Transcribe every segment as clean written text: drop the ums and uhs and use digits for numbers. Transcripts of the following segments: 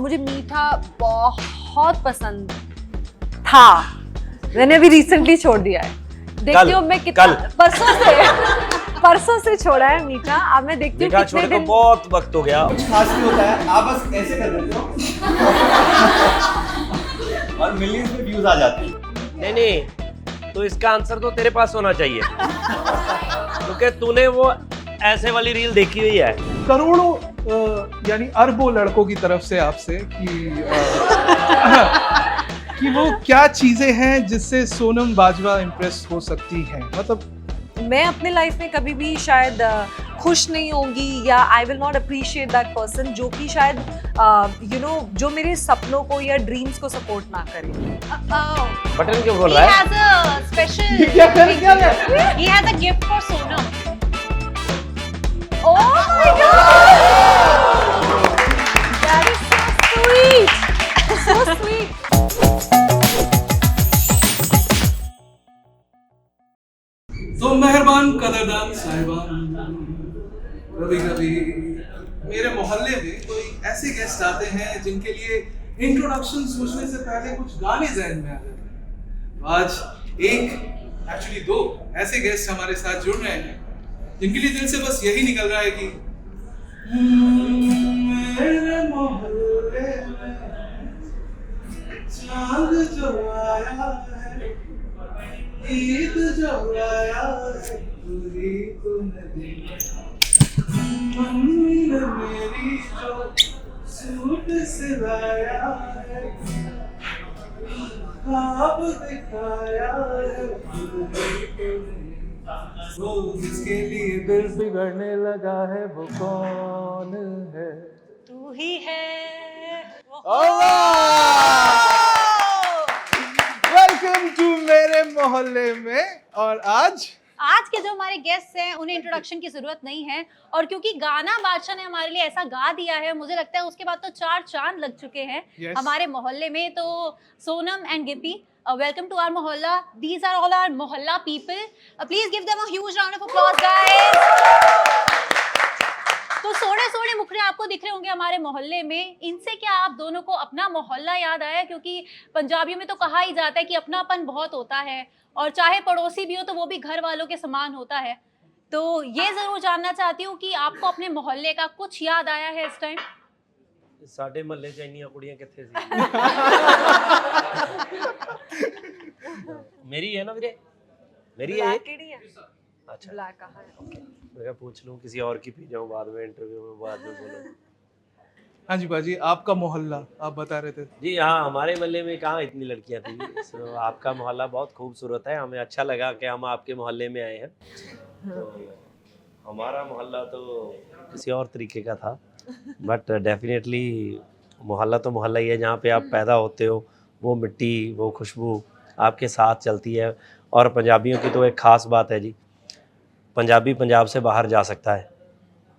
मुझे मीठा बहुत पसंद था। मैंने अभी रिसेंटली छोड़ दिया है। देखती हूँ मैं कितना, परसों से छोड़ा है मीठा। अब मैं देखती हूँ कितने दिन। बहुत वक्त हो गया। कुछ खास नहीं होता है, आप बस ऐसे कर देते हो और मिलियंस में व्यूज आ जाते हैं। नहीं, तो इसका आंसर तो तेरे पास होना चाहिए क्योंकि तूने वो ऐसे वाली रील देखी हुई है। करोड़ों यानी अरबों लड़कों की तरफ से आपसे कि वो क्या चीजें हैं जिससे सोनम बाजवा इम्प्रेस हो सकती हैं। मतलब मैं अपने लाइफ में कभी भी शायद खुश नहीं होंगी या I will not appreciate that person जो कि शायद जो मेरे सपनों को या ड्रीम्स को सपोर्ट ना करे। बटन क्यों खोल रहा है? He has a gift for Sonam. Oh my God! That is so sweet. So sweet. तो मेहरबान कदरदान साहिबान, कभी कभी मेरे मोहल्ले में कोई ऐसे गेस्ट आते हैं जिनके लिए इंट्रोडक्शन सोचने से पहले कुछ गाने ज़हन में आ जाते हैं। तो आज एक्चुअली दो ऐसे गेस्ट हमारे साथ जुड़ रहे हैं जिनके लिए दिल से बस यही निकल रहा है कि मेरे मोहल्ले में चांद जो आया है, ईद जो आया है, पूरी तुमने मम्मी ने मेरी जो सूट सिलाया है, ख्वाब दिखाया है, वो जिसके लिए दिल बिगड़ने लगा है वो कौन है? तू ही है। वेलकम टू मेरे मोहल्ले में। और आज के जो हमारे गेस्ट हैं उन्हें इंट्रोडक्शन की जरूरत नहीं है, और क्योंकि गाना बादशाह ने हमारे लिए ऐसा गा दिया है, मुझे लगता है उसके बाद तो 4 चांद लग चुके हैं हमारे मोहल्ले में। तो Sonam and Gippy, welcome to our mohalla. These are all our mohalla people. Please give them a huge round of applause guys. तो सोने सोने मुखड़े आपको दिख रहे होंगे हमारे मोहल्ले में। इनसे क्या आप दोनों को अपना मोहल्ला याद आया? क्योंकि पंजाबियों में तो कहा ही जाता है कि अपनापन बहुत होता है, और चाहे पड़ोसी भी हो तो वो भी घर वालों के समान होता है। तो ये जरूर जानना चाहती हूँ कि आपको अपने मोहल्ले का कुछ याद आया है इस टाइम? साडे महल्ले च इन्नियां कुड़ियां कित्थे सी? मेरी है ना वीरे, मेरी है। अच्छा, ब्लैक कहाँ है? ओके, मैं क्या पूछ लूं, किसी और की पी जाऊं बाद में, इंटरव्यू में बाद में बोलो। हाँ जी बाजी, आपका मोहल्ला आप बता रहे थे। जी हाँ, हमारे मोहल्ले में कहाँ इतनी लड़कियां थी। सो आपका मोहल्ला बहुत खूबसूरत है, हमें अच्छा लगा कि हम आपके मोहल्ले में आए हैं। तो हमारा मोहल्ला तो किसी और तरीके का था, बट डेफिनेटली मोहल्ला तो मोहल्ला ही है। जहाँ पे आप पैदा होते हो, वो मिट्टी, वो खुशबू आपके साथ चलती है। और पंजाबियों की तो एक ख़ास बात है जी, पंजाबी पंजाब से बाहर जा सकता है,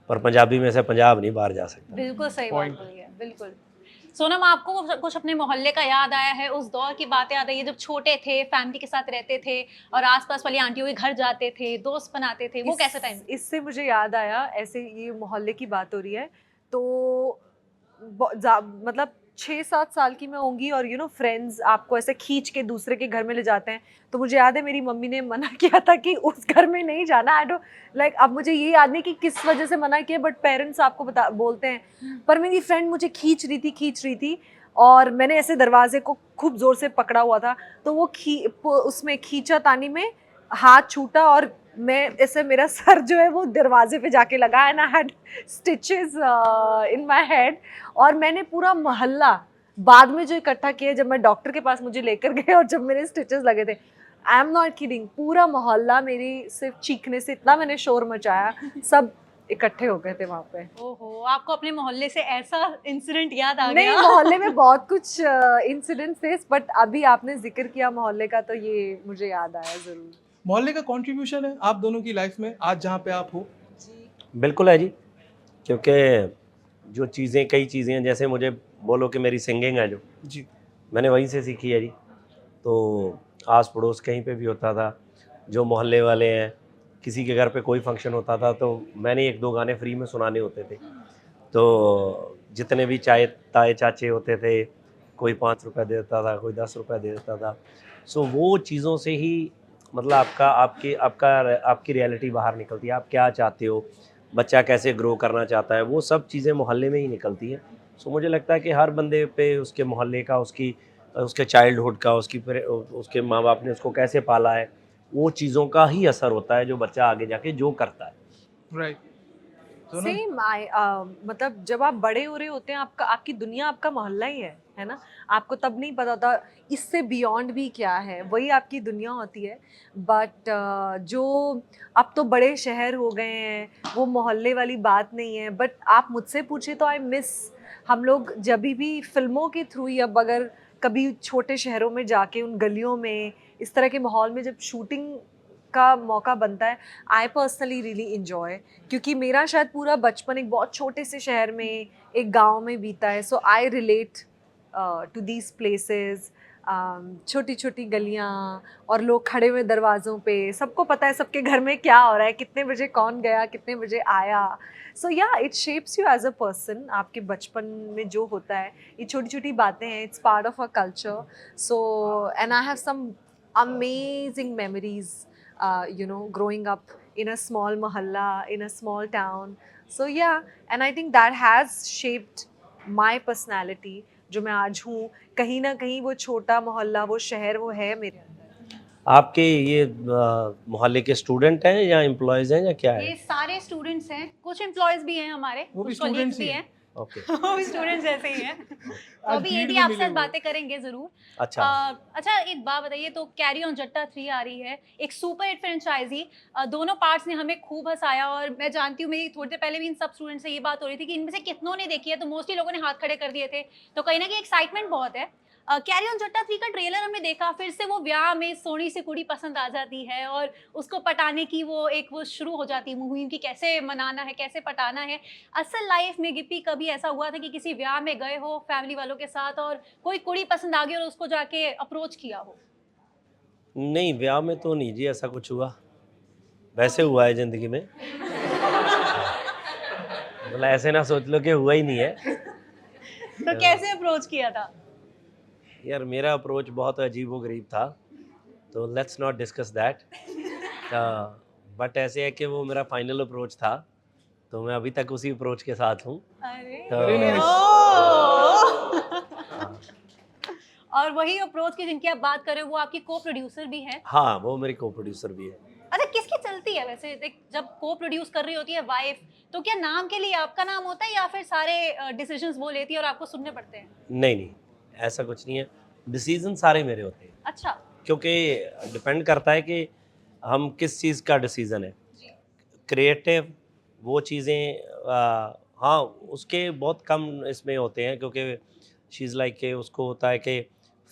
पर पंजाबी में से पंजाब नहीं बाहर जा सकता। बिल्कुल सही बात बोली है, बिल्कुल। सोनम, आपको कुछ अपने मोहल्ले का याद आया है? उस दौर की बातें याद आई है जब छोटे थे, फैमिली के साथ रहते थे और आसपास वाली आंटियों के घर जाते थे, दोस्त बनाते थे, वो कैसे टाइम? इससे मुझे याद आया, ऐसे ये मोहल्ले की बात हो रही है तो मतलब 6-7 साल की मैं होंगी, और फ्रेंड्स आपको ऐसे खींच के दूसरे के घर में ले जाते हैं। तो मुझे याद है मेरी मम्मी ने मना किया था कि उस घर में नहीं जाना। आई डोंट लाइक, अब मुझे ये याद नहीं कि किस वजह से मना किया, बट पेरेंट्स आपको बोलते हैं। पर मेरी फ्रेंड मुझे खींच रही थी और मैंने ऐसे दरवाजे को खूब जोर से पकड़ा हुआ था, तो वो उसमें खींचा तानी में हाथ छूटा और मैं ऐसे, मेरा सर जो है वो दरवाजे पे जाके लगा, and I had stitches in my head. और मैंने पूरा मोहल्ला बाद में जो इकट्ठा किया जब मैं डॉक्टर के पास मुझे लेकर गए और जब मेरे स्टिचेस लगे थे, आई एम नॉट किडिंग, पूरा मोहल्ला मेरी सिर्फ चीखने से इतना मैंने शोर मचाया, सब इकट्ठे हो गए थे वहाँ पे। ओहो, आपको अपने मोहल्ले से ऐसा इंसिडेंट याद आ गया? नहीं, मोहल्ले में बहुत कुछ इंसिडेंट्स थे, बट अभी आपने जिक्र किया मोहल्ले का तो ये मुझे याद आया जरूर। मोहल्ले का कंट्रीब्यूशन है आप दोनों की लाइफ में आज जहाँ पे आप हो? बिल्कुल है जी, क्योंकि जो चीज़ें, कई चीज़ें हैं, जैसे मुझे बोलो कि मेरी सिंगिंग है जो जी, मैंने वहीं से सीखी है जी। तो आस पड़ोस कहीं पे भी होता था, जो मोहल्ले वाले हैं, किसी के घर पे कोई फंक्शन होता था तो मैंने 1-2 गाने फ्री में सुनाने होते थे। तो जितने भी चाय ताए चाचे होते थे, कोई 5 रुपए दे देता था, कोई 10 रुपए दे देता था। सो वो चीज़ों से ही मतलब आपकी रियलिटी बाहर निकलती है। आप क्या चाहते हो, बच्चा कैसे ग्रो करना चाहता है, वो सब चीज़ें मोहल्ले में ही निकलती हैं। सो मुझे लगता है कि हर बंदे पे उसके मोहल्ले का, उसके चाइल्डहुड का, उसके माँ बाप ने उसको कैसे पाला है, वो चीज़ों का ही असर होता है जो बच्चा आगे जाके जो करता है। राइट। सेम मतलब जब आप बड़े हो रहे होते हैं, आपकी दुनिया आपका मोहल्ला ही है ना। आपको तब नहीं पता होता इससे बियॉन्ड भी क्या है, वही आपकी दुनिया होती है। बट जो अब तो बड़े शहर हो गए हैं, वो मोहल्ले वाली बात नहीं है। बट आप मुझसे पूछे तो आई मिस, हम लोग जब भी फिल्मों के थ्रू ही, अब अगर कभी छोटे शहरों में जाके उन गलियों में इस तरह के माहौल में जब शूटिंग का मौका बनता है, आई पर्सनली रियली इंजॉय, क्योंकि मेरा शायद पूरा बचपन एक बहुत छोटे से शहर में, एक गांव में बीता है। So I relate to these places. छोटी छोटी गलियाँ और लोग खड़े हुए दरवाज़ों पे, सबको पता है सबके घर में क्या हो रहा है, कितने बजे कौन गया, कितने बजे आया। सो या it shapes you as a person. आपके बचपन में जो होता है, ये छोटी छोटी बातें हैं, it's part of a culture. So and I have some amazing memories, growing up in a small mahalla, in a small town. So yeah, and I think that has shaped my personality, जो मैं आज हूँ। कहीं ना कहीं वो छोटा मोहल्ला, वो शहर, वो है मेरे अंदर। आपके ये मोहल्ले के स्टूडेंट हैं या एम्प्लॉयज़ हैं या क्या है? ये सारे स्टूडेंट्स हैं, कुछ एम्प्लॉयज भी हैं हमारे, वो भी कुछ colleagues students ही भी हैं। हैं। ओके, वो भी स्टूडेंट्स जैसे ही हैं। तो आज अभी ये भीड़ भी में आपसे मिले हुए। बातें करेंगे जरूर। अच्छा। अच्छा, एक बात बताइए, तो कैरी ऑन जट्टा 3 आ रही है, एक सुपर हिट फ्रेंचाइजी। दोनों पार्ट्स ने हमें खूब हंसाया, और मैं जानती हूँ, मेरी थोड़ी देर पहले भी इन सब स्टूडेंट्स से ये बात हो रही थी कि इनमें से कितनों ने देखी है, तो मोस्टली लोगों ने हाथ खड़े कर दिए थे। तो कहीं ना कहीं एक्साइटमेंट बहुत है। कैरी ऑन जट्टा 3 का ट्रेलर हमने देखा, फिर से वो ब्याह में सोनी से कुड़ी पसंद आ जाती है, और उसको पटाने की वो शुरू हो जाती है मुहिम की, कैसे मनाना है, कैसे पटाना है। असल लाइफ में गिप्पी कभी ऐसा हुआ था कि किसी ब्याह में गए हो फैमिली वालों के साथ, और कोई कुड़ी पसंद आ गई और उसको जाके अप्रोच किया हो? नहीं, ब्याह में तो नहीं जी ऐसा कुछ हुआ, वैसे हुआ है ज़िंदगी में। मतलब ऐसे ना सोच लो कि हुआ ही नहीं है। तो कैसे अप्रोच किया था? यार मेरा अप्रोच बहुत अजीब-ओ-गरीब था, तो let's not discuss that. But ऐसे है कि वो मेरा फाइनल अप्रोच था, तो मैं अभी तक उसी अप्रोच के साथ हूँ। अरे तो Very nice. हाँ, और वही अप्रोच की जिनकी आप बात कर रहे हो, वो आपकी को प्रोड्यूसर भी है। हाँ, वो मेरी को-प्रोड्यूसर भी है। अच्छा, किसकी चलती है वैसे? देख, जब को प्रोड्यूस कर रही होती है वाइफ, तो क्या नाम के लिए आपका नाम होता है, या फिर सारे डिसीजंस वो लेती है और आपको सुनने पड़ते हैं? नहीं, ऐसा कुछ नहीं है। डिसीज़न सारे मेरे होते हैं, अच्छा क्योंकि डिपेंड करता है कि हम किस चीज़ का डिसीज़न है। जी। क्रिएटिव वो चीज़ें हाँ, उसके बहुत कम इसमें होते हैं, क्योंकि शी इज़ लाइक कि उसको होता है कि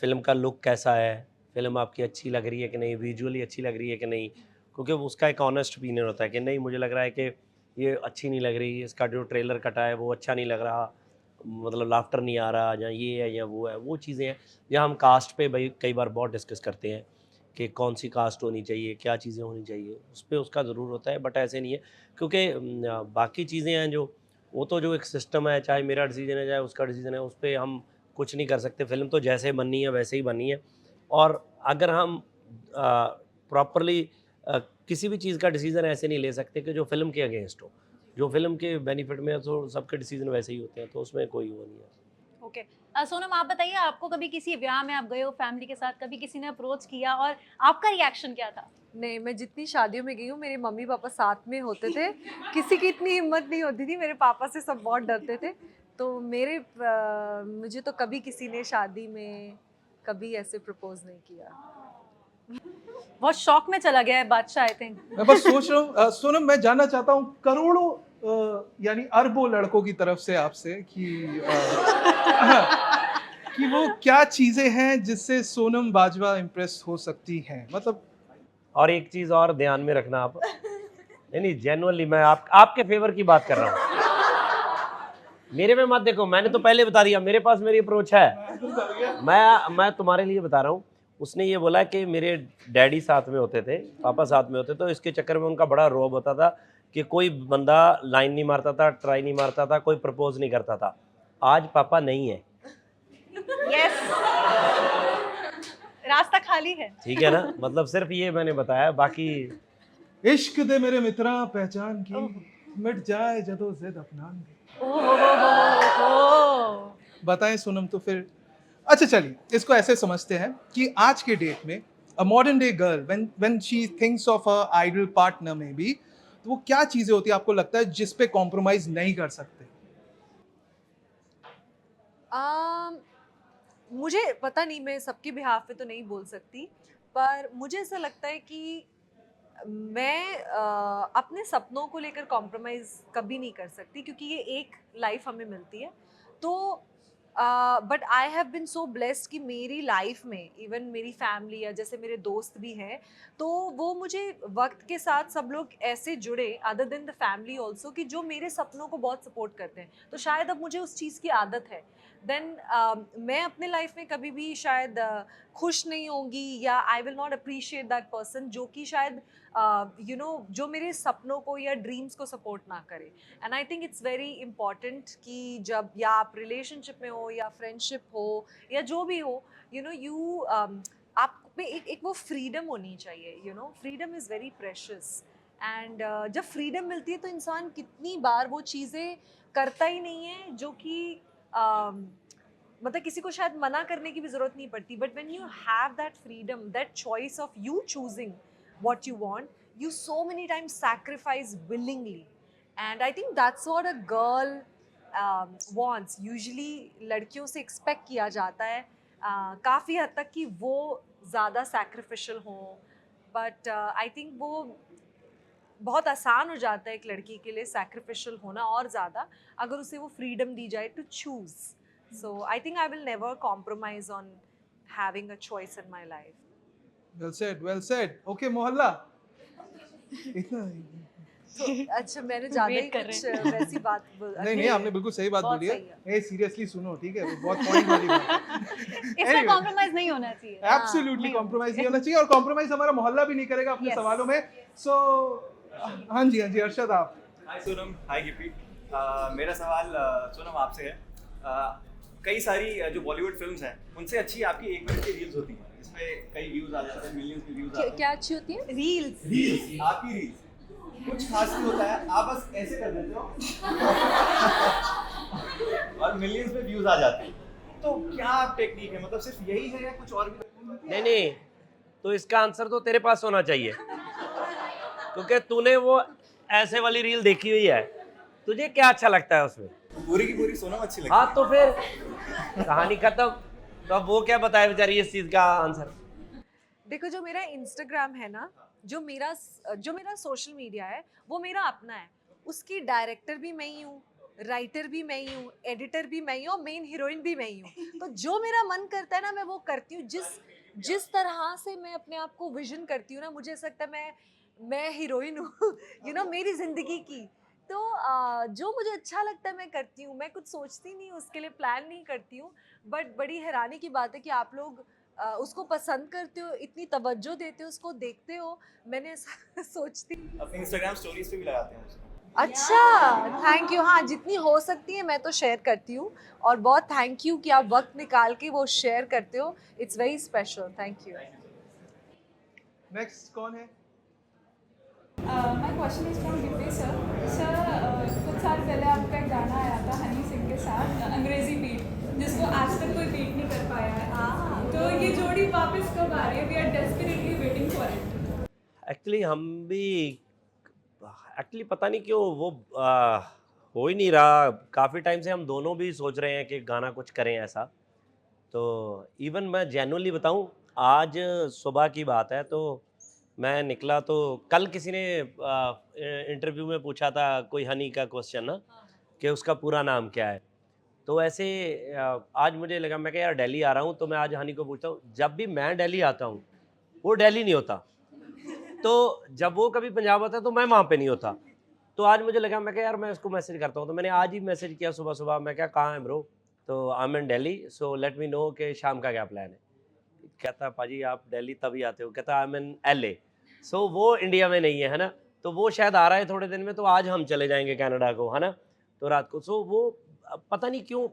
फ़िल्म का लुक कैसा है, फ़िल्म आपकी अच्छी लग रही है कि नहीं, विजुअली अच्छी लग रही है कि नहीं, क्योंकि उसका एक ऑनेस्ट ओपिनियन होता है कि नहीं, मुझे लग रहा है कि ये अच्छी नहीं लग रही, इसका जो ट्रेलर कटा है वो अच्छा नहीं लग रहा, मतलब लाफ्टर नहीं आ रहा, या ये है या वो है। वो चीज़ें हैं जहाँ हम कास्ट पे भाई कई बार बहुत डिस्कस करते हैं कि कौन सी कास्ट होनी चाहिए, क्या चीज़ें होनी चाहिए, उस पे उसका ज़रूर होता है। बट ऐसे नहीं है, क्योंकि बाकी चीज़ें हैं जो, वो तो जो एक सिस्टम है, चाहे मेरा डिसीजन है चाहे उसका डिसीजन है, उस पर हम कुछ नहीं कर सकते। फिल्म तो जैसे बननी है वैसे ही बननी है। और अगर हम प्रॉपरली किसी भी चीज़ का डिसीज़न ऐसे नहीं ले सकते कि जो फिल्म के अगेंस्ट हो, जो फिल्म के बेनिफिट में है, तो सबके डिसीजन वैसे ही होते हैं, तो उसमें कोई वो नहीं है। ओके। सोनम, आप बताइए, आपको कभी किसी ब्याह में आप गए हो फैमिली के साथ, कभी किसी ने अप्रोच किया, और आपका रिएक्शन क्या था? नहीं, मैं जितनी शादियों में गई हूँ, मेरे मम्मी पापा साथ में होते थे। किसी की इतनी हिम्मत नहीं होती थी, मेरे पापा से सब बहुत डरते थे। तो मुझे तो कभी किसी ने शादी में कभी ऐसे प्रपोज नहीं किया। बहुत शॉक में चला गया है बादशाह, आई थिंक। मैं बस सोच रहा हूँ सोनम, मैं जानना चाहता हूँ करोड़ों यानी अरबों लड़कों की तरफ से आपसे कि कि वो क्या चीजें हैं जिससे सोनम बाजवा इम्प्रेस हो सकती हैं, मतलब। और एक चीज़ और ध्यान में रखना आप, नहीं जेन्युइनली मैं आपके फेवर की बात कर रहा हूँ, मेरे में मत देखो। मैंने तो पहले बता दिया, मेरे पास मेरी अप्रोच है। मैं तुम्हारे लिए बता रहा हूँ। उसने ये बोला कि मेरे डैडी साथ में होते थे, पापा साथ में होते, तो इसके चक्कर में उनका बड़ा रौब होता था कि कोई बंदा लाइन नहीं मारता था, ट्राई नहीं मारता था, कोई प्रपोज नहीं करता था। आज पापा नहीं है, यस, रास्ता खाली है। ठीक है ना, मतलब सिर्फ ये मैंने बताया, बाकी इश्क दे मेरे मित्रा पहचान की, मिट जाए जदो जिद अपनान की। ओहो। बताएं सोनम, तो फिर अच्छा चलिए इसको ऐसे समझते हैं कि आज के डेट में a modern day girl when she thinks of a ideal partner में भी, तो वो क्या चीजें होती है आपको लगता है जिस पे कॉम्प्रोमाइज नहीं कर सकते? मुझे पता नहीं, मैं सबके बिहाफ पे तो नहीं बोल सकती, पर मुझे ऐसा लगता है कि मैं अपने सपनों को लेकर कॉम्प्रोमाइज़ कभी नहीं कर सकती, क्योंकि ये एक लाइफ हमें मिलती है। तो but I have been so blessed कि मेरी लाइफ में इवन मेरी फैमिली या जैसे मेरे दोस्त भी हैं, तो वो मुझे वक्त के साथ सब लोग ऐसे जुड़े, other than the family also, कि जो मेरे सपनों को बहुत सपोर्ट करते हैं। तो शायद अब मुझे उस चीज़ की आदत है। देन मैं अपने लाइफ में कभी भी शायद खुश नहीं होंगी, या I will not appreciate that person जो कि शायद जो मेरे सपनों को या ड्रीम्स को सपोर्ट ना करे। And I think it's very important कि जब या आप रिलेशनशिप में हो या फ्रेंडशिप हो या जो भी हो, आप में एक वो फ्रीडम होनी चाहिए। Freedom is very precious. And जब फ्रीडम मिलती है तो इंसान कितनी बार वो चीज़ें करता ही नहीं है जो कि मतलब किसी को शायद मना करने की भी ज़रूरत नहीं पड़ती। But when you have that freedom, that choice of you choosing what you want, you so many times sacrifice willingly, and I think that's what a girl wants. Usually लड़कियों से expect किया जाता है काफ़ी हद तक कि वो ज़्यादा sacrificial हो, but I think वो बहुत आसान हो जाता है एक लड़की के लिए sacrificial होना और ज़्यादा, अगर उसे वो freedom दी जाए to choose. So I think I will never compromise on having a choice in my life. Well said, well said. Okay मोहल्ला, इतना तो अच्छा, मैंने ज़्यादा ही Wait कर कुछ वैसी बात नहीं नहीं, आपने बिल्कुल सही बात बहुत बोली है। सही है। ए सीरियसली सुनो, ठीक है, वो बहुत पॉइंट वाली बात है। इसमें Anyway, कॉम्प्रोमाइज नहीं होना चाहिए। एब्सोल्युटली नहीं कॉम्प्रोमाइज नहीं होना चाहिए, और कॉम्प्रोमाइज हमारा मोहल्ला भी नहीं करेगा अपने Yes. सवालों में। सो हाँ जी अरशद, आप। हाय सोनम, हाय गिपी। मेरा सवाल सोनम आपसे है। कई सारी जो बॉलीवुड फिल्म्स हैं उनसे अच्छी आपकी 1 मिनट की रील्स होती हैं, जिसमें कई व्यूज आ जाते हैं, मिलियंस में व्यूज आते हैं। क्या अच्छी होती है? रील्स। रील्स, आपकी रील्स कुछ खास नहीं होता है, आप बस ऐसे कर देते हो और मिलियंस में व्यूज आ जाते हैं। तो क्या टेक्निक है, मतलब सिर्फ यही है या कुछ और भी? नहीं, तो इसका आंसर तो तेरे पास होना चाहिए, क्योंकि तूने वो ऐसे वाली रील देखी हुई है, तुझे क्या अच्छा लगता है उसमें? पूरी की पूरी सोनम अच्छी लगती हाँ, तो फिर कहानी खत्म। तो अब वो क्या बताए बेचारी इस चीज का आंसर? देखो, जो मेरा इंस्टाग्राम है ना, जो मेरा सोशल मीडिया है, वो मेरा अपना है। उसकी डायरेक्टर भी मैं ही हूँ, राइटर भी मैं ही हूँ, एडिटर भी मैं ही हूँ, और मेन हीरोइन भी मैं ही हूँ। तो जो मेरा मन करता है ना, मैं वो करती हूँ। जिस तरह से मैं अपने आप को विजन करती हूँ ना, मुझे ऐसा लगता है मैं हीरोइन हूँ मेरी ज़िंदगी की। तो जो मुझे अच्छा लगता है मैं करती हूँ। मैं कुछ सोचती नहीं, उसके लिए प्लान नहीं करती हूँ। बट बड़ी हैरानी की बात है कि आप लोग उसको पसंद करते हो, इतनी तवज्जो देते हो, उसको देखते हो। मैंने ऐसा सोचती। अपनी इंस्टाग्राम स्टोरीज पे भी लगाते हैं उसको। अच्छा, थैंक यू। हाँ, जितनी हो सकती है मैं तो शेयर करती हूँ, और बहुत थैंक यू कि आप वक्त निकाल के वो शेयर करते हो। It's very special, thank you. Next कौन है? My question is from Gippy sir. Sir, कुछ साल पहले आपका एक गाना आया था हनी सिंह के साथ, अंग्रेजी बीट, जिसको आज तक कोई बीट नहीं कर पाया है। तो ये जोड़ी वापस कब आ रही है? We are desperately waiting for it. Actually हम भी पता नहीं क्यों वो हो ही नहीं रहा। काफ़ी टाइम से हम दोनों भी सोच रहे हैं कि गाना कुछ करें ऐसा। तो इवन मैं जेन्युइनली बताऊं, आज सुबह की बात है, तो मैं निकला तो कल किसी ने इंटरव्यू में पूछा था कोई हनी का क्वेश्चन ना, कि उसका पूरा नाम क्या है। तो ऐसे आज मुझे लगा, मैं यार दिल्ली आ रहा हूँ, तो मैं आज हनी को पूछता हूँ। जब भी मैं दिल्ली आता हूँ वो दिल्ली नहीं होता, तो जब वो कभी पंजाब आता है तो मैं वहाँ पे नहीं होता। तो आज मुझे लगा, मैं यार मैं उसको मैसेज करता हूँ। तो मैंने आज ही मैसेज किया सुबह सुबह, मैं कहाँ है ब्रो? तो I am in Delhi, so let me know कि शाम का क्या प्लान है। कहता पाजी आप दिल्ली तभी आते हो? कहता आई एम इन LA। सो वो इंडिया में नहीं है ना, तो वो शायद आ रहा है थोड़े दिन में, तो आज हम चले जाएंगे कनाडा को, है ना, तो रात को। सो वो पता नहीं क्यों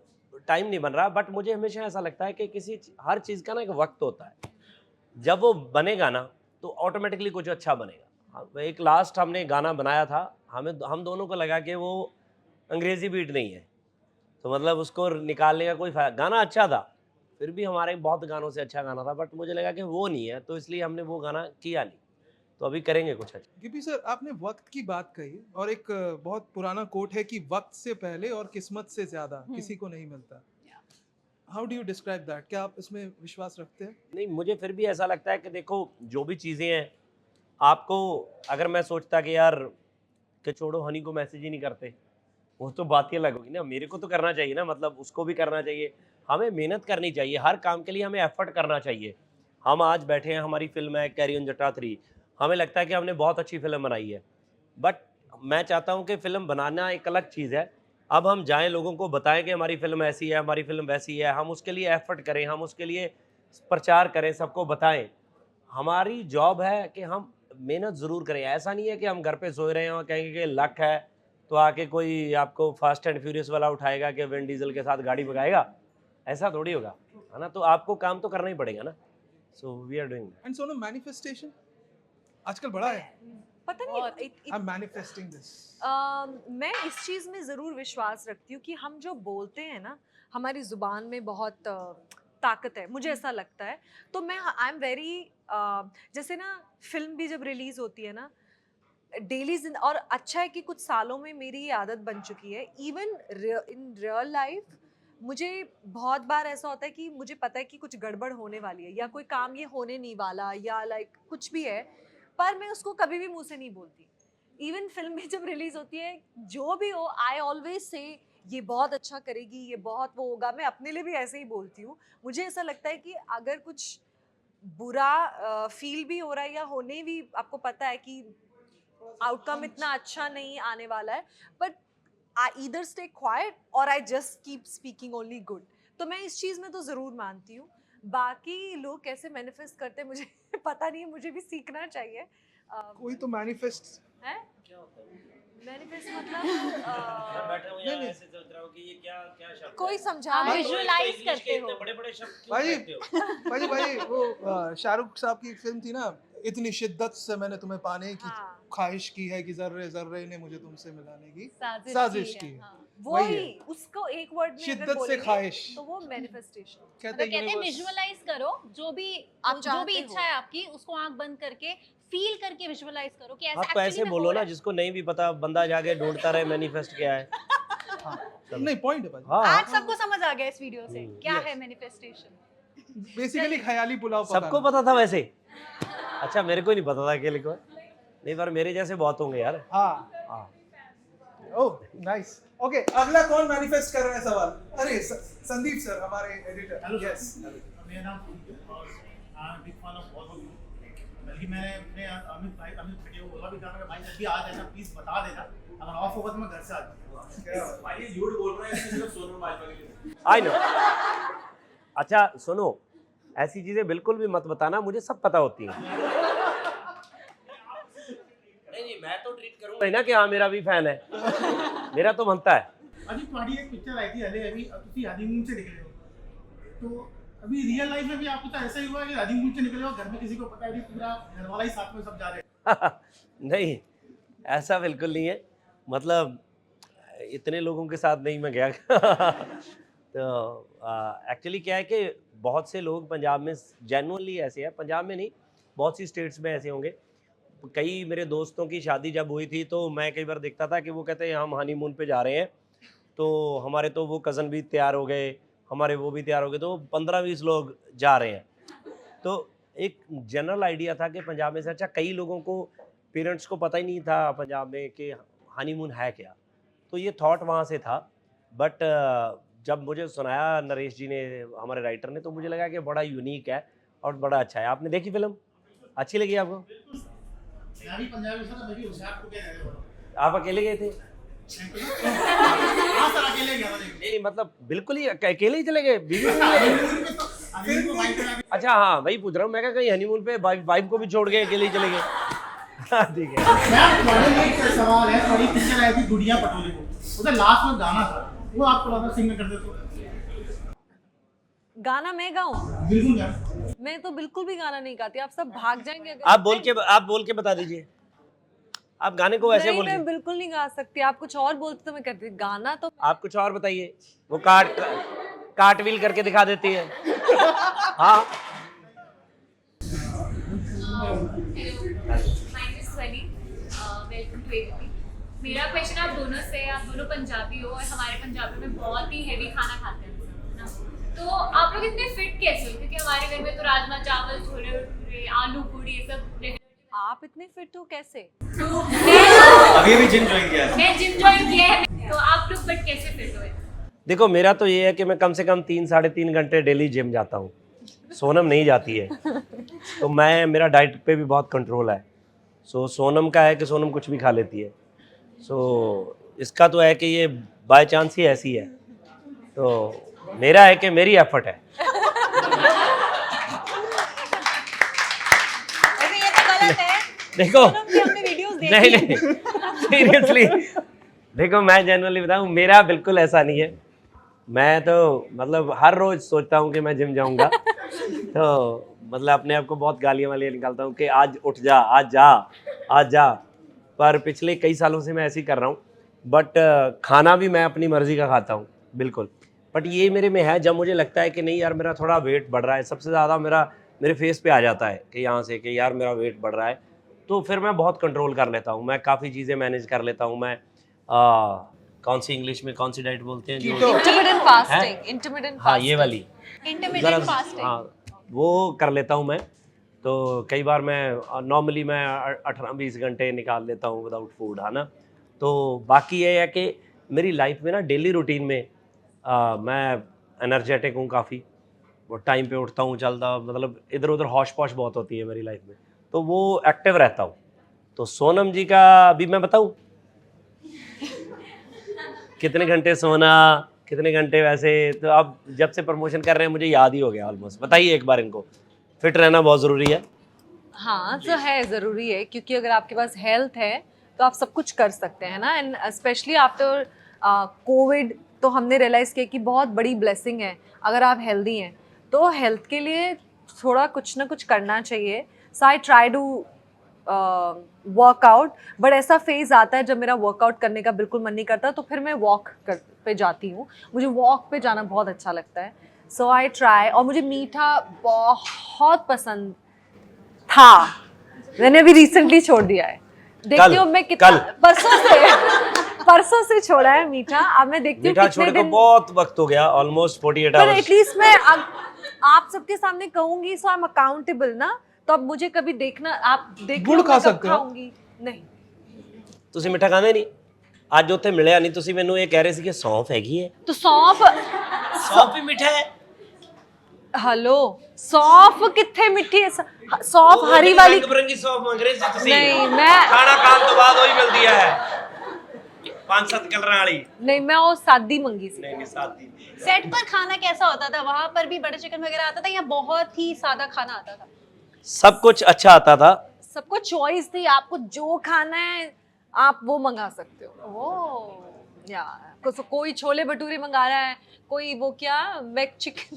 टाइम नहीं बन रहा, बट मुझे हमेशा ऐसा लगता है कि हर चीज़ का ना एक वक्त होता है, जब वो बनेगा ना तो ऑटोमेटिकली कुछ अच्छा बनेगा। एक लास्ट हमने गाना बनाया था, हम दोनों को लगा कि वो अंग्रेज़ी बीट नहीं है, तो मतलब उसको निकालने का कोई फायदा, गाना अच्छा था, फिर भी हमारे बहुत गानों से अच्छा गाना था, बट मुझे लगा कि वो नहीं है, तो इसलिए हमने वो गाना किया नहीं, तो अभी करेंगे कुछ अच्छा। गिप्पी सर, आपने वक्त की बात कही और एक बहुत पुराना कोट है कि वक्त से पहले और किस्मत से ज्यादा किसी को नहीं मिलता। How do you describe that? क्या आप इसमें विश्वास रखते हैं? नहीं, मुझे फिर भी ऐसा लगता है कि देखो जो भी चीज़ें हैं, आपको अगर मैं सोचता कि यार कि छोड़ो हनी को मैसेज ही नहीं करते, वो तो बात ही अलग होगी ना, मेरे को तो करना चाहिए ना, मतलब उसको भी करना चाहिए, हमें मेहनत करनी चाहिए, हर काम के लिए हमें एफर्ट करना चाहिए। हम आज बैठे हैं, हमारी फिल्म है कैरी ऑन जट्टा 3, हमें लगता है कि हमने बहुत अच्छी फिल्म बनाई है, बट मैं चाहता हूँ कि फिल्म बनाना एक अलग चीज़ है, अब हम जाएं लोगों को बताएं कि हमारी फिल्म ऐसी है, हमारी फिल्म वैसी है, हम उसके लिए एफर्ट करें, हम उसके लिए प्रचार करें, सबको बताएं। हमारी जॉब है कि हम मेहनत ज़रूर करें, ऐसा नहीं है कि हम घर पे सोए रहे हैं और कहेंगे कि लक है तो आके कोई आपको फास्ट एंड फ्यूरियस वाला उठाएगा कि विन डीजल के साथ गाड़ी भगाएगा, ऐसा थोड़ी होगा, है ना, तो आपको काम तो करना ही पड़ेगा ना, so we are doing. And Sonam, manifestation आजकल बड़ा है। पता नहीं आई एम मैनिफेस्टिंग दिस। मैं इस चीज़ में ज़रूर विश्वास रखती हूँ कि हम जो बोलते हैं ना, हमारी ज़ुबान में बहुत ताकत है, मुझे ऐसा लगता है। तो मैं आई एम वेरी, जैसे ना फिल्म भी जब रिलीज़ होती है ना डेली, और अच्छा है कि कुछ सालों में मेरी ये आदत बन चुकी है, इवन इन रियल लाइफ मुझे बहुत बार ऐसा होता है कि मुझे पता है कि कुछ गड़बड़ होने वाली है या कोई काम ये होने नहीं वाला या लाइक कुछ भी है, पर मैं उसको कभी भी मुंह से नहीं बोलती। इवन फिल्म में जब रिलीज होती है, जो भी हो, आई ऑलवेज से ये बहुत अच्छा करेगी, ये बहुत वो होगा, मैं अपने लिए भी ऐसे ही बोलती हूँ। मुझे ऐसा लगता है कि अगर कुछ बुरा फील भी हो रहा है या होने भी, आपको पता है कि आउटकम इतना अच्छा नहीं आने वाला है, but I either stay quiet or I just keep speaking only good. तो मैं इस चीज़ में तो ज़रूर मानती हूँ। बाकी लोग कैसे मैनिफेस्ट करते हैं मुझे पता नहीं है, मुझे भी सीखना चाहिए। कोई तो मैनिफेस्ट है मैनिफेस्ट मतलब मैं बैठा हूँ यहाँ ऐसे सोच रहा हूँ कि ये क्या शब्द कोई है? समझा आप नहीं। visualize इंग्लिश के करते इतने हो। बड़े-बड़े शब्द क्यों भाई कहते हो? भाई वो शाहरुख साहब की एक फिल्म थी ना, इतनी शिद्दत से मैंने तुम्हें पाने की हाँ। ख्वाहिश की है कि जर्रे जर्रे ने मुझे तुमसे मिलाने की साजिश साजिश की की है, है। हाँ। वही वही है। उसको एक वर्ड में शिद्दत अगर से बोलेंगे ख्वाहिश। तो वो मैनिफेस्टेशन। कहते कहते हैं universe- विजुअलाइज करो, जो भी चाहते इच्छा हो। है आपकी, उसको आंख बंद करके फील करके विजुअलाइज करो कि ऐसा हाँ तो actually ऐसे में बोलो हो ना, रहा है। जिसको नहीं भी पता बंदा जाके ढूंढता रहे मैनिफेस्ट क्या है। हाँ, नहीं पॉइंट है भाई। हाँ आज सबको समझ आ गया इस वीडियो से क्या yes. है मैनिफेस्टेशन। बेसिकली ख्याली पुलाव सबको पकाना। पता था वैसे। अच्छा, मेरे को नहीं पता था अकेले को, नहीं पर मेरे जैसे बहुत होंगे यार। हाँ हाँ ओह नाइस। ओके, अगला कौन मैनिफेस्ट कर रहा है सवाल? अरे संदीप सर हमारे एडिटर। यस मेरा नाम संदीप और I am big fan of बहुत ऑफ यू। बल्कि मैंने अपने अमित वीडियो को बोला भी था कि भाई जब भी आ जाना प्लीज बता देना, अगर ऑफ होगा तो मैं घर से आ जाऊंगा। भाई ये झूठ बोल रहा है, इसमें सिर्फ सोनू बाजवा के लिए। I know. अच्छा सुनो, ऐसी चीजें बिल्कुल भी मत बताना, मुझे सब पता होती है। नहीं, मैं तो ट्रीट करूंगा ना कि हाँ मेरा भी फैन है, मेरा तो बनता है। अभी तुम्हारी एक पिक्चर आई थी हले अभी, तुम हनीमून से निकले हो, तो अभी रियल लाइफ में भी आपको तो ऐसा ही हुआ कि हनीमून से निकले हो, घर में किसी को पता है नहीं, पूरा घर वाला ही साथ में सब जा रहे हैं? नहीं, ऐसा बिल्कुल नहीं है, मतलब इतने लोगों के साथ नहीं मैं गया। तो एक्चुअली क्या है कि बहुत से लोग पंजाब में जेन्युइनली ऐसे हैं, पंजाब में नहीं बहुत सी स्टेट्स में ऐसे होंगे। कई मेरे दोस्तों की शादी जब हुई थी तो मैं कई बार देखता था कि वो कहते हैं हम हनीमून पे जा रहे हैं, तो हमारे तो वो कज़न भी तैयार हो गए, हमारे वो भी तैयार हो गए, तो 15-20 लोग जा रहे हैं। तो एक जनरल आइडिया था कि पंजाब में से, अच्छा कई लोगों को पेरेंट्स को पता ही नहीं था पंजाब में कि हनीमून है क्या, तो ये थॉट वहाँ से था। बट जब मुझे सुनाया नरेश जी ने, हमारे राइटर ने, तो मुझे लगा कि बड़ा यूनिक है और बड़ा अच्छा है। आपने देखी फिल्म, अच्छी लगी आपको? मैं भी पंजाबी था, मैं भी होशियार को क्या रहे हो। आप अकेले गए थे? हाँ सर, अकेले गया था देखने। नहीं मतलब बिल्कुल ही अकेले ही चले गए, बीवी भी नहीं गए? हनीमून पे तो हनीमून को वाइफ पे अच्छा हाँ, वही पूछ रहा हूँ मैं, कहीं हनीमून पे वाइफ को भी छोड़ के अकेले ही चले गए? हाँ ठीक है। मैं तुम्हारे लिए एक सवाल है, बड़ी पिक्चर आई थी दुनिया पटोले को, उसका लास्ट में गाना था, वो आप थोड़ा सा सिंग में कर दे तो गाना मैं गाऊं? बिल्कुल यार। मैं तो बिल्कुल भी गाना नहीं गाती, आप सब भाग जाएंगे अगर आप बोल के बता दीजिए, आप गाने को ऐसे नहीं, बोल मैं के, बिल्कुल नहीं गा सकती। आप कुछ और बोलते तो मैं करती, गाना तो आप कुछ और बताइए। वो कार्टव्हील करके दिखा देती है। हाँ वेलकम टू एबीपी। मेरा क्वेश्चन आप दोनों से, आप दोनों पंजाबी हो और हमारे पंजाबी में बहुत ही हेवी खाना खाते हैं है ना, तो आप लोग इतने फिट कैसे हो? क्योंकि हमारे घर में तो राजमा चावल, छोले भटूरे, आलू पूड़ी ये सब। आप इतने फिट हो कैसे? अभी भी जिम ज्वाइन किया है। मैं जिम ज्वाइन किया है, तो आप लोग बट कैसे फिट हो? देखो, मेरा तो ये है कि मैं कम से कम 3-3.5 घंटे डेली जिम जाता हूँ। सोनम नहीं जाती है, तो मेरा डाइट पे भी बहुत कंट्रोल है। सो सोनम का है कि सोनम कुछ भी खा लेती है। सो इसका तो है कि ये बाय चांस ही ऐसी है, तो मेरा है कि मेरी एफर्ट है। अरे ये तो गलत है। देखो सोनम की हमने वीडियोस देखी नहीं हैं। नहीं सीरियसली, देखो मैं जेन्युइनली बताऊं, मेरा बिल्कुल ऐसा नहीं है। मैं तो मतलब हर रोज सोचता हूँ कि मैं जिम जाऊंगा, तो मतलब अपने आप को बहुत गालियाँ वालियाँ निकालता हूँ कि आज उठ जा, आज जा। पर पिछले कई सालों से मैं ऐसे ही कर रहा हूँ, बट खाना भी मैं अपनी मर्जी का खाता हूँ बिल्कुल। बट ये मेरे में है, जब मुझे लगता है कि नहीं यार मेरा थोड़ा वेट बढ़ रहा है, सबसे ज़्यादा मेरे फेस पे आ जाता है कि यहाँ से कि यार मेरा वेट बढ़ रहा है, तो फिर मैं बहुत कंट्रोल कर लेता हूँ। मैं काफ़ी चीज़ें मैनेज कर लेता हूँ। मैं कौन सी इंग्लिश में कौन सी डाइट बोलते हैं जो इंटरमिटेंट फास्टिंग, इंटरमिटेंट हाँ ये वाली इंटरमिटेंट फास्टिंग। हाँ वो कर लेता हूँ मैं। तो कई बार मैं नॉर्मली मैं 18-20 घंटे निकाल लेता हूँ विदाउट फूड, है ना। तो बाकी ये है कि मेरी लाइफ में ना डेली रूटीन में मैं एनर्जेटिक हूँ काफ़ी, वो टाइम पे उठता हूँ, चलता, मतलब इधर उधर हौश पौश बहुत होती है मेरी लाइफ में, तो वो एक्टिव रहता हूँ। तो सोनम जी का अभी मैं बताऊँ कितने घंटे सोना, कितने घंटे वैसे, तो अब जब से प्रमोशन कर रहे हैं मुझे याद ही हो गया ऑलमोस्ट। बताइए एक बार इनको, फिट रहना बहुत ज़रूरी है। हाँ तो है, ज़रूरी है, क्योंकि अगर आपके पास हेल्थ है तो आप सब कुछ कर सकते हैं ना। एंड स्पेशली आफ्टर कोविड तो हमने रियलाइज़ किया कि बहुत बड़ी ब्लेसिंग है अगर आप हेल्दी हैं, तो हेल्थ के लिए थोड़ा कुछ ना कुछ करना चाहिए। So I try to workout, but ऐसा फेज़ आता है जब मेरा वर्कआउट करने का बिल्कुल मन नहीं करता, तो फिर मैं वॉक पे जाती हूँ। मुझे वॉक पे जाना बहुत अच्छा लगता है। सो आई ट्राई, और मुझे मीठा बहुत पसंद था, मैंने अभी रिसेंटली छोड़ दिया है। देखती हूँ मैं कितना, परसों से छोड़ा है मीठा। अब मैं देखती हूँ मीठा कितने छोड़े को दिन, बहुत वक्त हो गया, ऑलमोस्ट 48 पर आवर्स। एटलीस्ट मैं आप सबके सामने कहूंगी, सो आई एम अकाउंटेबल ना, तो अब मुझे कभी देखना, आप देख गुड़ लो खा मैं कब सकते हो। खाऊंगी। नहीं, ਤੁਸੀਂ ਮਿੱਠਾ ਖਾਂਦੇ ਨਹੀਂ? ਅੱਜ ਉੱਥੇ ਮਿਲਿਆ ਨਹੀਂ, ਤੁਸੀਂ ਮੈਨੂੰ ਇਹ ਕਹਿ ਰਹੇ ਸੀ ਕਿ ਸੌਂਫ ਹੈਗੀ ਹੈ। तो सौंफ, सौंफ भी मीठा है? हेलो, सौंफ कितने मिठी है? सौंफ हरी वाली रंग बिरंगी सौंफ मंग रहे ਸੀ ਤੁਸੀਂ। नहीं, मैं ਖਾਣਾ ਖਾਣ ਤੋਂ ਬਾਅਦ ਉਹੀ ਮਿਲਦੀ ਹੈ 5-7 ਕਲਰਾਂ ਵਾਲੀ। नहीं, मैं वो सादी मंगी सी। नहीं सादी। सेट पर खाना कैसा होता था? वहाँ पर भी बटर चिकन वगैरह आता था या बहुत ही सादा खाना आता था? सब कुछ अच्छा आता था। सबको चॉइस थी, आपको जो खाना है आप वो मंगा सकते हो। ओह, या कोई छोले भटूरे मंगा रहा है, कोई वो क्या मैक चिकन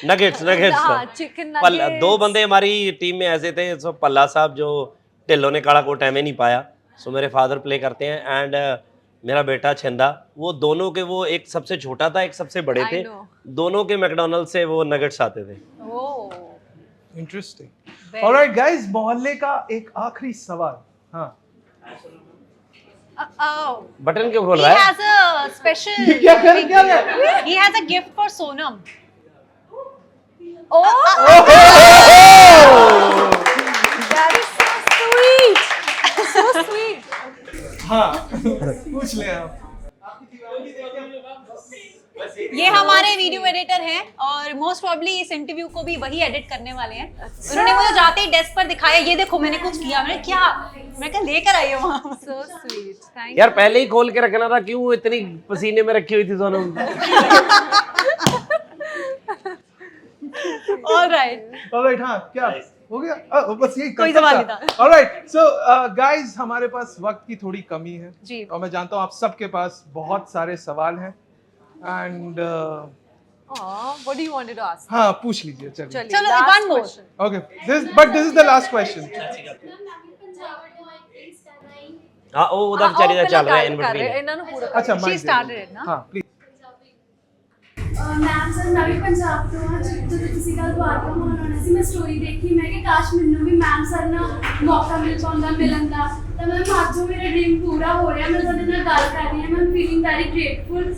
नगेट्स हाँ, चिकन दो बंदे हमारी टीम में ऐसे थे, सो पल्ला साहब जो ढिल्लों ने काला कोट एम नहीं पाया, सो मेरे फादर प्ले करते हैं, एंड मेरा बेटा छिंदा, वो दोनों के, वो एक सबसे छोटा था एक सबसे बड़े थे, दोनों के मैकडोनल्ड से वो नगेट्स आते थे। ओह, इंटरेस्टिंग। ऑलराइट गाइस, मोहल्ले का एक आखिरी सवाल। हाँ, बटन क्यों खोल he रहा है? has a special, क्या कर he has a gift for Sonam. Oh, That is so sweet. So sweet. हाँ पूछ ले आप। ये हमारे वीडियो एडिटर हैं और मोस्ट प्रॉब्ली इस इंटरव्यू को भी वही एडिट करने वाले हैं। उन्होंने मुझे जाते ही डेस्क पर दिखाया, ये देखो मैंने कुछ किया। मैंने क्या, मैं कहा लेकर आई हूँ वहाँ। So sweet. Thank यार पहले ही खोल के रखना था, क्यों इतनी पसीने में रखी हुई थी सोनम? ऑलराइट, हाँ क्या हो गया? बस यही कोई सवाल नहीं था। ऑलराइट, सो गाइस हमारे पास वक्त की थोड़ी कमी है जी। और मैं जानता हूँ आप सबके पास बहुत सारे सवाल हैं, and What do you wanted to ask? हाँ पूछ लीजिए चलिए. चलिए, चलो, last one more. question. Okay, this is the last question. हाँ ਉਹ ਉਹਦਾ हाँ, ਵਿਚਾਰੀ ਦਾ ਉਹ ਚੱਲ ਰਿਹਾ ਪਹਿਲਾਂ ਇਨ ਕਰ ਰਹੇ, ਬਿਟਵੀਨ ਇਹਨਾਂ ਨੂੰ ਪੂਰਾ अच्छा she started it ना? हाँ प्लीज. ਮੈਮ ਸਰ ਮੈਂ ਵੀ ਪੰਜਾਬ ਤੋਂ ਹਾਂ ਜਦੋਂ ਤੁਸੀਂ ਕੱਲ੍ਹ ਦੁਆਰਕਾ ਮੋਹਨ ਆਉਣਾ ਸੀ ਮੈਂ ਸਟੋਰੀ ਦੇਖੀ ਮੈਂ ਕਿਹਾ ਕਾਸ਼ ਮੈਨੂੰ ਵੀ ਮੈਮ ਸਰ ਨਾਲ ਮੌਕਾ ਮਿਲ ਪਾਉਂਦਾ ਮਿਲਣ ਦਾ ਤਾਂ ਮੈਮ ਅੱਜ ਉਹ ਮੇਰਾ ਡ੍ਰੀਮ ਪੂਰਾ ਹੋ ਰਿਹਾ ਮੈਂ ਤੁਹਾਡੇ ਨਾਲ ਗੱਲ ਕਰ ਰਹੀ ਹਾਂ ਮੈਂ ਫੀਲਿੰਗ ਵੈਰੀ ਗ੍ਰੇਟਫੁਲ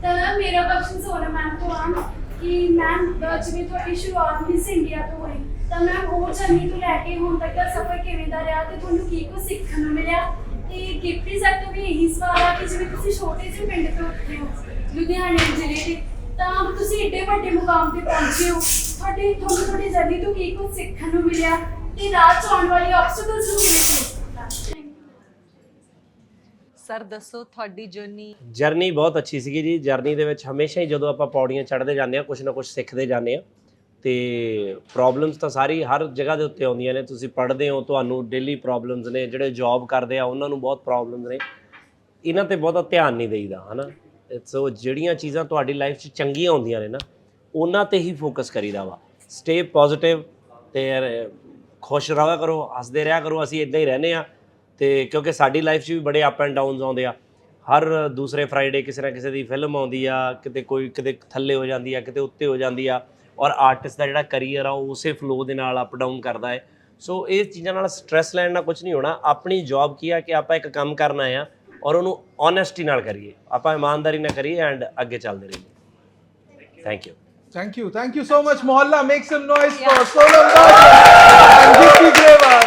ਤਾਂ ਮੈਮ ਮੇਰਾ ਕੁਐਸਚਨ ਸੋਨਾ ਮੈਮ ਤੋਂ ਆ ਕਿ ਮੈਮ ਜਿਵੇਂ ਤੁਹਾਡੀ ਸ਼ੁਰੂਆਤ ਮਿਸ ਇੰਡੀਆ ਤੋਂ ਹੋਈ ਤਾਂ ਮੈਮ ਉਹ ਜਰਨੀ ਤੋਂ ਲੈ ਕੇ ਹੁਣ ਤੱਕ ਦਾ ਸਫ਼ਰ ਕਿਵੇਂ ਦਾ ਰਿਹਾ ਤੇ ਤੁਹਾਨੂੰ ਕੀ ਕੁਝ ਸਿੱਖਣ ਨੂੰ ਮਿਲਿਆ ਤੇ ਗਿਫਟੀ ਸਰ ਤੋਂ ਵੀ ਇਹੀ ਸਵਾਲ ਆ ਕਿ ਜਿਵੇਂ ਤੁਸੀਂ ਛੋਟੇ ਜਿਹੇ ਪਿੰਡ ਤੋਂ ਉੱਠੇ ਹੋ ਲੁਧਿਆਣੇ ਜ਼ਿਲ੍ਹੇ ਦੇ ਤਾਂ ਤੁਸੀਂ ਏਡੇ ਵੱਡੇ ਮੁਕਾਮ ਤੇ ਪਹੁੰਚੇ ਹੋ ਤੁਹਾਨੂੰ ਤੁਹਾਡੀ ਜਰਨੀ ਤੋਂ ਕੀ ਕੁਝ ਸਿੱਖਣ ਨੂੰ ਮਿਲਿਆ ਤੇ ਰਾਹ 'ਚ ਆਉਣ ਵਾਲੇ ਆਬਸਟਕਲਸ ਨੂੰ ਕਿਵੇਂ ਫੇਸ ਕੀਤਾ ਸਰ ਦੱਸੋ ਤੁਹਾਡੀ ਜਰਨੀ ਜਰਨੀ ਬਹੁਤ ਅੱਛੀ ਸੀਗੀ ਜੀ ਜਰਨੀ ਦੇ ਵਿੱਚ ਹਮੇਸ਼ਾ ਹੀ ਜਦੋਂ ਆਪਾਂ ਪੌੜੀਆਂ ਚੜ੍ਹਦੇ ਜਾਂਦੇ ਆ ਕੁਝ ਨਾ ਕੁਝ ਸਿੱਖਦੇ ਜਾਂਦੇ ਆ ਤੇ ਪ੍ਰੋਬਲਮਸ ਤਾਂ ਸਾਰੀ ਹਰ ਜਗ੍ਹਾ ਦੇ ਉੱਤੇ ਆਉਂਦੀਆਂ ਨੇ ਤੁਸੀਂ ਪੜ੍ਹਦੇ ਹੋ ਤੁਹਾਨੂੰ ਡੇਲੀ ਪ੍ਰੋਬਲਮਸ ਨੇ ਜਿਹੜੇ ਜੌਬ ਕਰਦੇ ਆ ਉਹਨਾਂ ਨੂੰ ਬਹੁਤ ਪ੍ਰੋਬਲਮਸ ਨੇ ਇਹਨਾਂ ਤੇ ਬਹੁਤਾ ਧਿਆਨ ਨਹੀਂ ਦੇਈਦਾ ਹਨਾ ਸੋ ਜਿਹੜੀਆਂ ਚੀਜ਼ਾਂ ਤੁਹਾਡੀ ਲਾਈਫ 'ਚ ਚੰਗੀਆਂ ਹੁੰਦੀਆਂ ਨੇ ਨਾ ਉਹਨਾਂ ਤੇ ਹੀ ਫੋਕਸ ਕਰੀਦਾ ਵਾ ਸਟੇ ਪੋਜ਼ਿਟਿਵ ਤੇ ਖੁਸ਼ ਰਹਾ ਕਰੋ ਹੱਸਦੇ ਰਿਹਾ ਕਰੋ ਅਸੀਂ ਇਦਾਂ ਹੀ ਰਹਿੰਦੇ ਆ ਤੇ ਕਿਉਂਕਿ ਸਾਡੀ ਲਾਈਫ 'ਚ ਵੀ ਬੜੇ ਅਪ ਐਂਡ ਡਾਊਨਸ ਆਉਂਦੇ ਆ ਹਰ ਦੂਸਰੇ ਫਰਾਈਡੇ ਕਿਸੇ ਨਾ ਕਿਸੇ ਦੀ ਫਿਲਮ ਆਉਂਦੀ ਆ ਕਿਤੇ ਕੋਈ ਕਿਤੇ ਥੱਲੇ ਹੋ ਜਾਂਦੀ ਆ ਕਿਤੇ ਉੱਤੇ ਹੋ ਜਾਂਦੀ ਆ ਔਰ ਆਰਟਿਸਟ ਦਾ ਜਿਹੜਾ ਕਰੀਅਰ ਆ ਉਹ ਉਸੇ ਫਲੋ ਦੇ ਨਾਲ ਅਪ ਡਾਊਨ ਕਰਦਾ ਹੈ ਸੋ ਇਹ ਚੀਜ਼ਾਂ ਨਾਲ ਸਟ੍ਰੈਸ ਲੈਣ ਨਾਲ ਕੁਝ ਨਹੀਂ ਹੋਣਾ ਆਪਣੀ ਜੌਬ ਕੀ ਆ ਕਿ ਆਪਾਂ ਇੱਕ ਕੰਮ ਕਰਨਾ ਆ ਔਰ ਉਹਨੂੰ ਓਨੈਸਟੀ ਨਾਲ ਕਰੀਏ ਆਪਾਂ ਇਮਾਨਦਾਰੀ ਨਾਲ ਕਰੀਏ ਐਂਡ ਅੱਗੇ ਚੱਲਦੇ ਰਹੀਏ thank you Thank you so much. Mohalla, make some noise for Sonam and Gifty Grewal.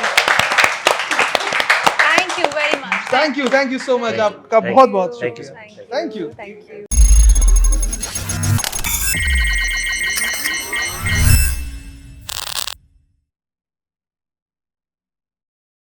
Thank you very much. Thank you so much. आपका बहुत बहुत Thank you, शुक्रिया. sir. Thank you. Thank you.